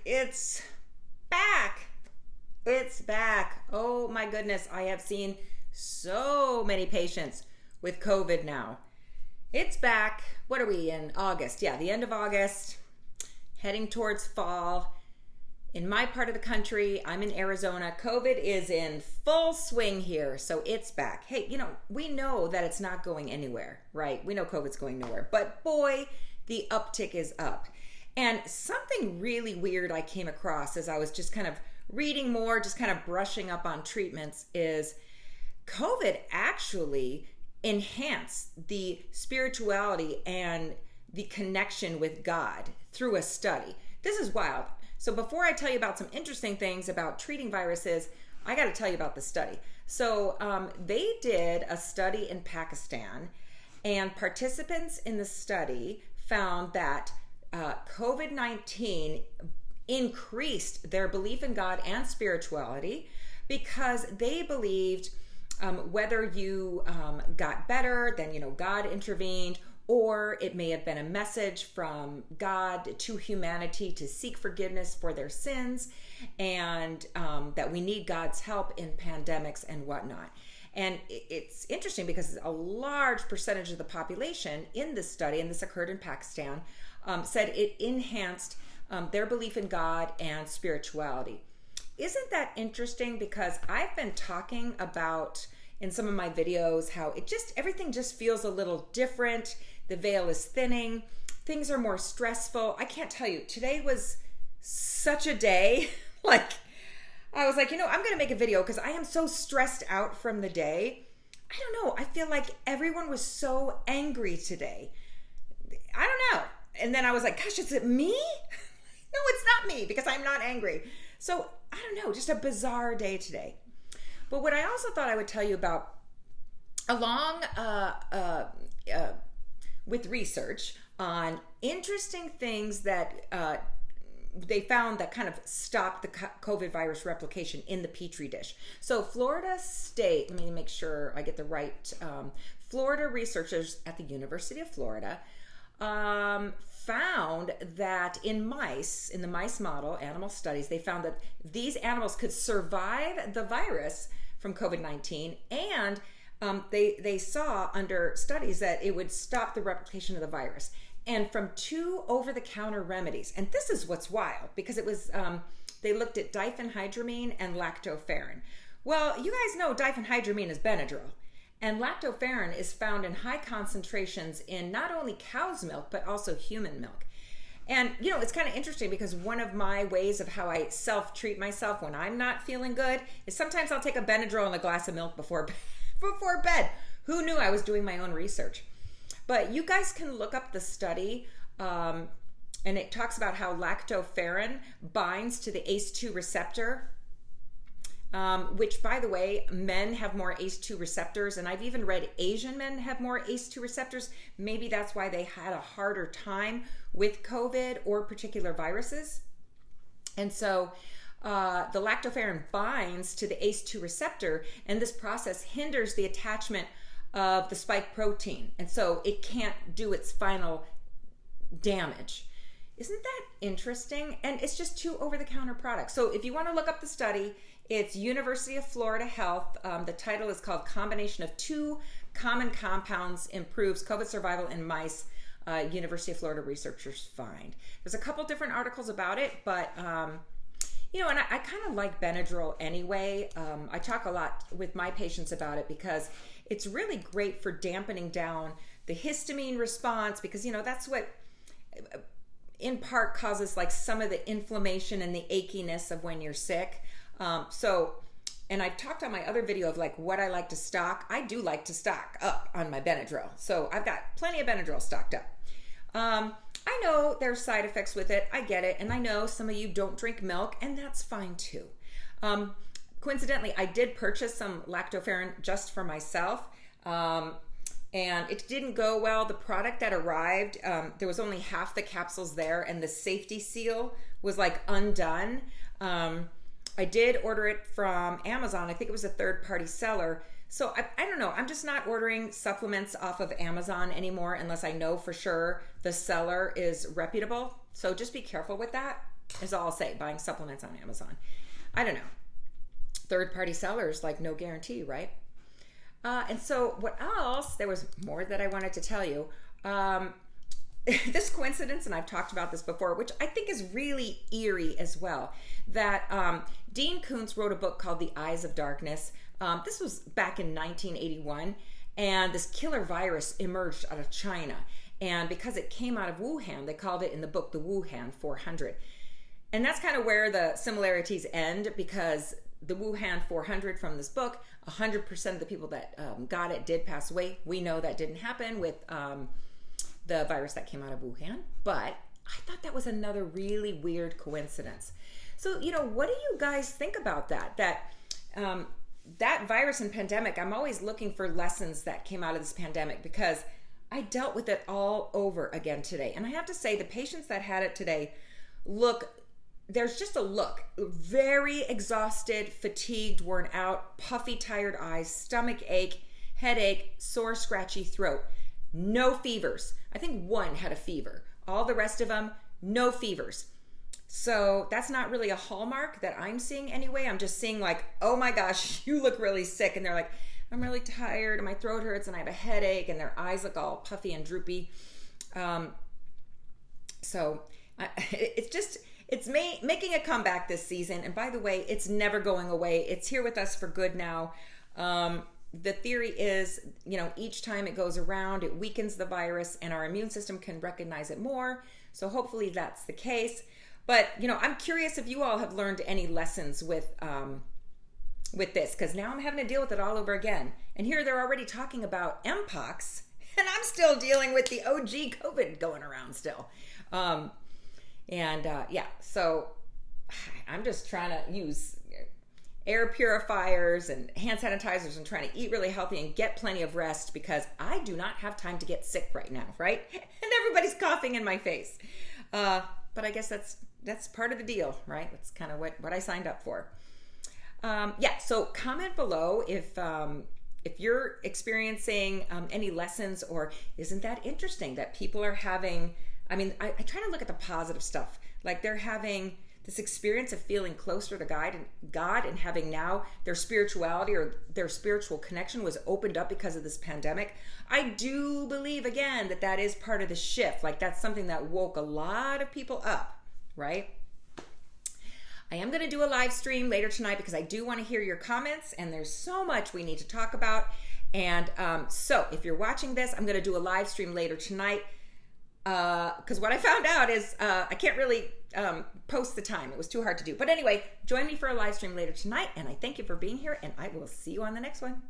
It's back. It's back. Oh my goodness. I have seen so many patients with COVID now. It's back. What are we in? August. Yeah, the end of August, heading towards fall. In my part of the country, I'm in Arizona. COVID is in full swing here, so it's back. Hey, we know that it's not going anywhere, right? We know COVID's going nowhere, but boy, the uptick is up. And something really weird I came across as I was just kind of reading more, just kind of brushing up on treatments, is COVID actually enhanced the spirituality and the connection with God through a study. This is wild. So before I tell you about some interesting things about treating viruses, I got to tell you about the study. So they did a study in Pakistan, and participants in the study found that COVID-19 increased their belief in God and spirituality because they believed whether you got better, then God intervened, or it may have been a message from God to humanity to seek forgiveness for their sins, and that we need God's help in pandemics and whatnot. And it's interesting because a large percentage of the population in this study, and this occurred in Pakistan, said it enhanced their belief in God and spirituality. Isn't that interesting? Because I've been talking about in some of my videos how everything just feels a little different. The veil is thinning. Things are more stressful. I can't tell you. Today was such a day. I was like, I'm going to make a video because I am so stressed out from the day. I don't know. I feel like everyone was so angry today. I don't know. And then I was like, gosh, is it me? No, it's not me because I'm not angry. So I don't know, just a bizarre day today. But what I also thought I would tell you about, along with research on interesting things that they found that kind of stopped the COVID virus replication in the Petri dish. So Florida State, let me make sure I get the right, Florida researchers at the University of Florida found that in the mice model, animal studies, they found that these animals could survive the virus from COVID-19, and they saw under studies that it would stop the replication of the virus. And from 2 over-the-counter remedies, and this is what's wild, because it was, they looked at diphenhydramine and lactoferrin. Well, you guys know diphenhydramine is Benadryl. And lactoferrin is found in high concentrations in not only cow's milk, but also human milk. And, it's kind of interesting because one of my ways of how I self-treat myself when I'm not feeling good is sometimes I'll take a Benadryl and a glass of milk before bed. Who knew I was doing my own research? But you guys can look up the study, and it talks about how lactoferrin binds to the ACE2 receptor, which, by the way, men have more ACE2 receptors, and I've even read Asian men have more ACE2 receptors. Maybe that's why they had a harder time with COVID or particular viruses. And so the lactoferrin binds to the ACE2 receptor, and this process hinders the attachment of the spike protein, and so it can't do its final damage. Isn't that interesting? And it's just 2 over-the-counter products. So if you want to look up the study, it's University of Florida Health. The title is called Combination of 2 Common Compounds Improves COVID Survival in Mice, University of Florida Researchers Find. There's a couple different articles about it, but and I kind of like Benadryl anyway. I talk a lot with my patients about it because it's really great for dampening down the histamine response, because that's what in part causes some of the inflammation and the achiness of when you're sick. And I've talked on my other video of what I like to stock. I do like to stock up on my Benadryl. So I've got plenty of Benadryl stocked up. I know there's side effects with it. I get it. And I know some of you don't drink milk, and that's fine too. Coincidentally, I did purchase some lactoferrin just for myself. And it didn't go well. The product that arrived, there was only half the capsules there, and the safety seal was undone. I did order it from Amazon. I think it was a third-party seller. So I don't know. I'm just not ordering supplements off of Amazon anymore unless I know for sure the seller is reputable. So just be careful with that, is all I'll say, buying supplements on Amazon. I don't know. Third-party sellers, like, no guarantee, right? And so what else? There was more that I wanted to tell you. This coincidence, and I've talked about this before, which I think is really eerie as well, that Dean Koontz wrote a book called The Eyes of Darkness. This was back in 1981, and this killer virus emerged out of China. And because it came out of Wuhan, they called it in the book the Wuhan 400. And that's kind of where the similarities end, because the Wuhan 400 from this book, 100% of the people that got it did pass away. We know that didn't happen with the virus that came out of Wuhan, but I thought that was another really weird coincidence. So, what do you guys think about that? That virus and pandemic, I'm always looking for lessons that came out of this pandemic, because I dealt with it all over again today. And I have to say, the patients that had it today there's just a look, very exhausted, fatigued, worn out, puffy, tired eyes, stomach ache, headache, sore, scratchy throat. No fevers. I think one had a fever. All the rest of them, no fevers. So that's not really a hallmark that I'm seeing anyway. I'm just seeing like, oh my gosh, you look really sick. And they're like, I'm really tired and my throat hurts and I have a headache, and their eyes look all puffy and droopy. It's making a comeback this season. And by the way, it's never going away. It's here with us for good now. The theory is, each time it goes around, it weakens the virus and our immune system can recognize it more. So hopefully that's the case. But, I'm curious if you all have learned any lessons with this, because now I'm having to deal with it all over again. And here they're already talking about Mpox, and I'm still dealing with the OG COVID going around still. So I'm just trying to use air purifiers and hand sanitizers and trying to eat really healthy and get plenty of rest, because I do not have time to get sick right now, right? And everybody's coughing in my face. But I guess that's part of the deal, right? That's kind of what I signed up for. So comment below if you're experiencing any lessons, or isn't that interesting that people are having, I try to look at the positive stuff. Like, they're having this experience of feeling closer to God and having now their spirituality or their spiritual connection was opened up because of this pandemic. I do believe, again, that is part of the shift. Like, that's something that woke a lot of people up, right? I am going to do a live stream later tonight because I do want to hear your comments, and there's so much we need to talk about. And so if you're watching this, I'm going to do a live stream later tonight, because what I found out is I can't really post the time. It was too hard to do. But anyway, join me for a live stream later tonight, and I thank you for being here, and I will see you on the next one.